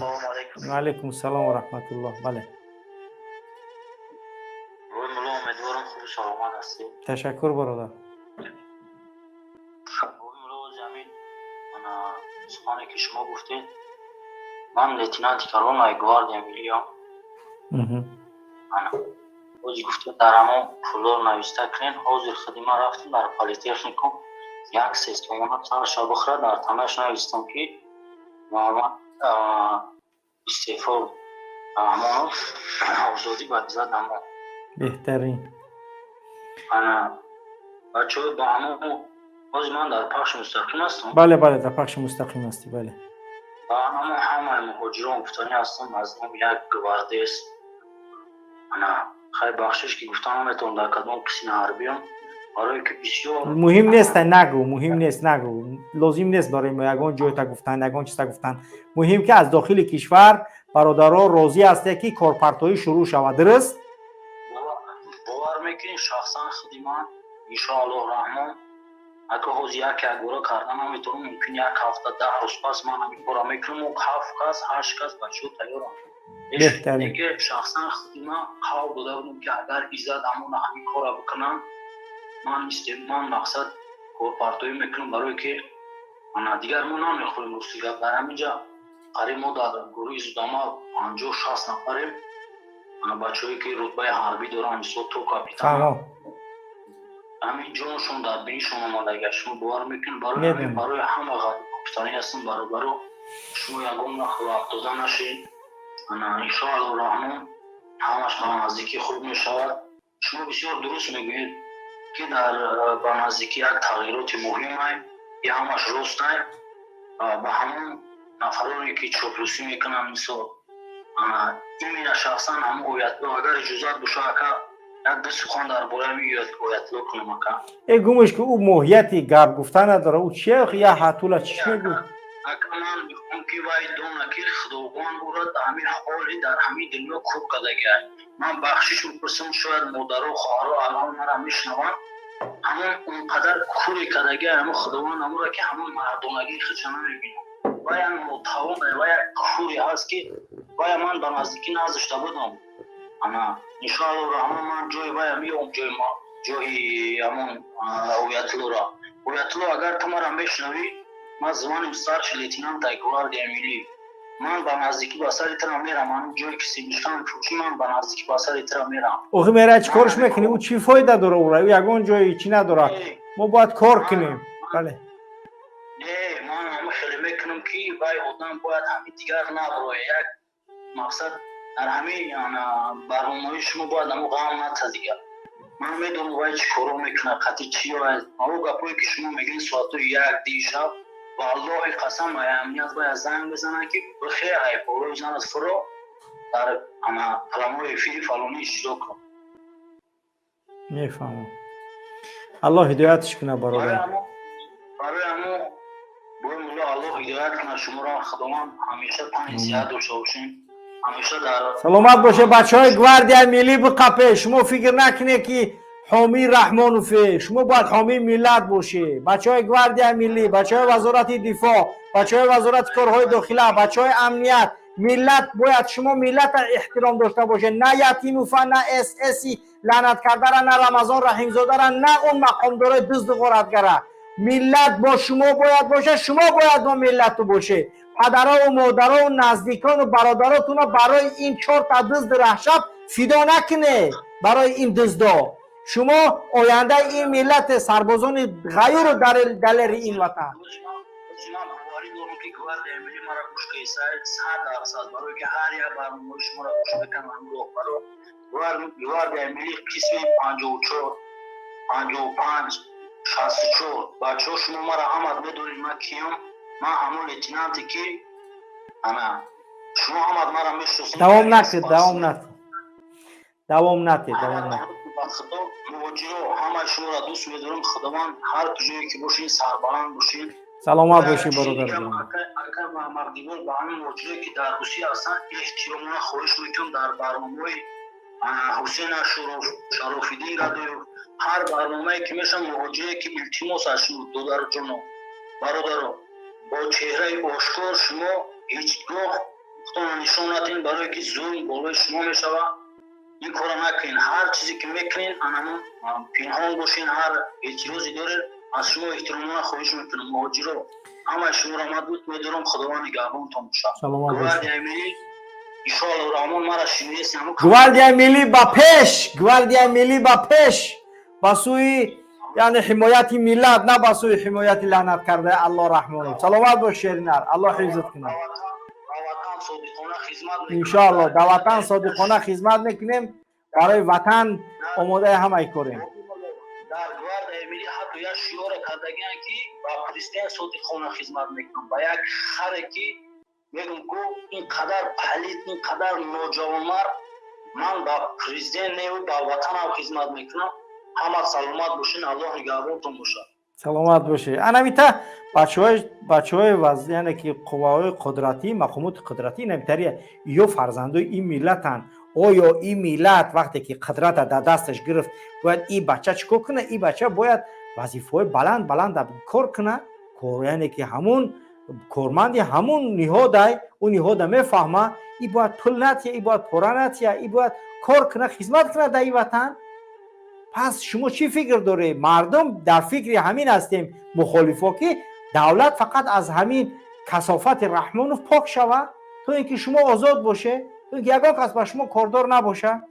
السلام علیکم. و علیکم السلام و رحمت الله. بله روی ملا امیدوارم خوب و سلامت هستی. تشکر برادر. روی ملا زمین سخنی که شما گفتید، من لیتنانت کارون گواردیا میلیام روز گفتید در همون فلور نوشته کنین حاضر خدمه رفتیم در پالیتکنیکوم یک سیستم سرش بخوره در تمش نوشتم که محمد استعفا همون آزادی با عزت همون بهترین بچه های با همون باز من در پخش مستقیم هستم. بله در پخش مستقیم هستی. بله اما همه مهاجران گفتنی هستم از نام یک گوارده است. خیلی بخشش که گفتن میتونم در کدام کسی نهاربیم برای که بسیار مهم نیست. نگو مهم نیست. نگو لازم نیست برای ما یگان جای تا گفتن یگان چیز تا گفتن. مهم که از داخل کشور برادرها راضی هستی که کارپرتایی شروع شود. درست باور میکنین شخصا خدمت ان شاء الله رحمان اگه روز یک گورا کردن میتونم ممکن یک هفته 10 روز پس من همین کارا میکنم و 7 کس 8 کس بچه تیارم. بهترین دیگه شخصا خدمت خواب داده بودم که اگر ایزد همون همین کارا بکنم من مقصد کارپرتایی میکنم برای که دیگر ما نمیخوریم روسیگه برم اینجا قریب ما در گروه زودامه 50-60 نفریم. بچه هایی که رتبه حربی دارن مثل تو کاپیتان همین جانشون در بینشون آمادگیشون باور میکنم برای همه کاپیتانی هستم برای شما یکم نخواه افتاده نشین. انشاءالله رحمان همش به نزدیکی خوب میشود. شما بسیار درست میگوید که در به نزدیکی یک تغییرات مهمه یا همش راست نه به همون نفرانی که چاپلوسی میکنن مثل این شخصا هم اویتلو اگر اجازت بشه یک دو سخن در باره اویتلو کنم ای گمش که او موهیتی گرد گفتن نداره او چیه یا حتولا چیش میگو اکنان میخوام که وای دونه که خداوند او را در همین حالی در همین دنیا خوب کدگه من بخشش میپرسم شاید مادر و خواهر الان مرا میشنوند همون اونقدر کوری کدگه همون خداوند همون را که همون مردانگی خدشانه میبینم وای متوان وای کوری هست که وای من به نزدیکی نازشته بودم انشاءالله رحمان من جای وای میام جای ما جای همون اویتلو اگر تو مرا میشنوی من زمان سرش لیتنانت گواردیا میلی من به نزدیکی با سر ترا میرم من جای کسی نشان فوشی من به نزدیکی با سر ترا میرم. اوه میرا چی کارش میکنی او چی فایده داره او را یگان جای چی نداره ما باید کار کنیم. بله نه من هم خیلی میکنم که وای آدم باید همین دیگر نبره یک مقصد در همین برنامه شما باید همون غم نتزیگه من میدونم وای چی کارو میکنه قطعی چی باید همون گپایی که شما میگین ساعت 1 دیشب والله قسم امنیت باید زنگ بزنن که بخیر های پولو بزن از فرو در پراموی فیلی فلانی اشتراک کن. میفهمم. الله هدایتش کنه برادر. برای همون باید مولا الله هدایت کنه شما را خداوند همیشه پنج زیاد داشته باشین همیشه در سلامت باشه بچه های گواردیا میلی بقپه. شما فکر نکنه که حامی رحمانوفه شما باید حامی ملت باشه. بچه های گواردیا میلی بچه های وزارت دفاع بچه های وزارت کارهای داخله بچه های امنیت ملت باید شما ملت احترام داشته باشه نه یتیموفه نه اس اسی لعنت کرده نه رمضان رحیم زاده نه اون مقام داره دزد غارتگره. ملت با شما باید باشه شما باید با ملت باشه. پدرها و مادرها و نزدیکان و برادراتون برای این 4 تا دزد رهشت فدا نکنه. برای این دزدا شما آینده این ملت سربازان غیر و دلر این وطن برای که هر یک برنامه شما را گوش بکنم گواردیا میلی قسم 54 55 64 بچه ها شما مرا همت بدونید من کیم من همون لیتنانتی که شما همت مرا میشناسید دوام نکن مواجه همه شما را دوست میدارم خداوند هر کجایی که باشین سربلند باشین سلامت باشین برادر. اگر مردمان با همین مواجهی که در روسیه هستن احترامانه خواهش میکنم در برنامه حسین شرافیدین رادیو هر برنامه‌ای که میشن مواجهی که التماس از شما دادر جنو برادر با چهره آشکار شما هیچگاه خودتون نشون ندین برای که ظلم بالای شما میشود. این کار نکنین. هر چیزی که میکنین انمون پنهان باشین. هر اعتراضی دارین از شما احترامانه خواهش میکنم. مهاجرا همه شما را مدد میدارم. خداوند نگهبانتان باشد. گواردیا ملی انشاءالله رحمان مرا شنیدین. گواردیا ملی با پیش، گواردیا ملی با پیش با سوی یعنی حمایت ملت، نه با سوی حمایت لعنت کرده الله رحمان. سلامت باش شیرینر، الله حفظت کنه. انشاءالله در وطن صادقانه خدمت میکنیم، برای وطن آماده همه کاریم. در گواردیا ملی حتی یک شعار کردگیان که با پرزیدنت صادقانه خدمت میکنم. با یک خری که میگم که اینقدر پلید، اینقدر نوجوانمرد، من با پرزیدنت و با وطنم خدمت میکنم. همه سلامت باشین. الله نگهبانتون باشه. سلامت باشه. انمیتا بچهای وز یعنی که قوای قدرتی، مقامات قدرتی نمیتریه یا فرزندای این ملتن. آیا این ملت وقتی که قدرت در دستش گرفت باید این بچه چیکار کنه؟ این بچه باید وظیفه بلند کار کنه. کار یعنی که همون کارمندی همون نهاده، اون نهاده میفهمه این باید پول نتیه، این باید پورا نتیه، این باید کار کنه، خدمت کنه در این وطن. پس شما چی فکر داره؟ مردم در فکر همین هستیم مخالفا که دولت فقط از همین کثافت رحمانوف پاک شود، تو اینکه شما آزاد باشه، تو اینکه یگان کس با شما کاردار نباشه.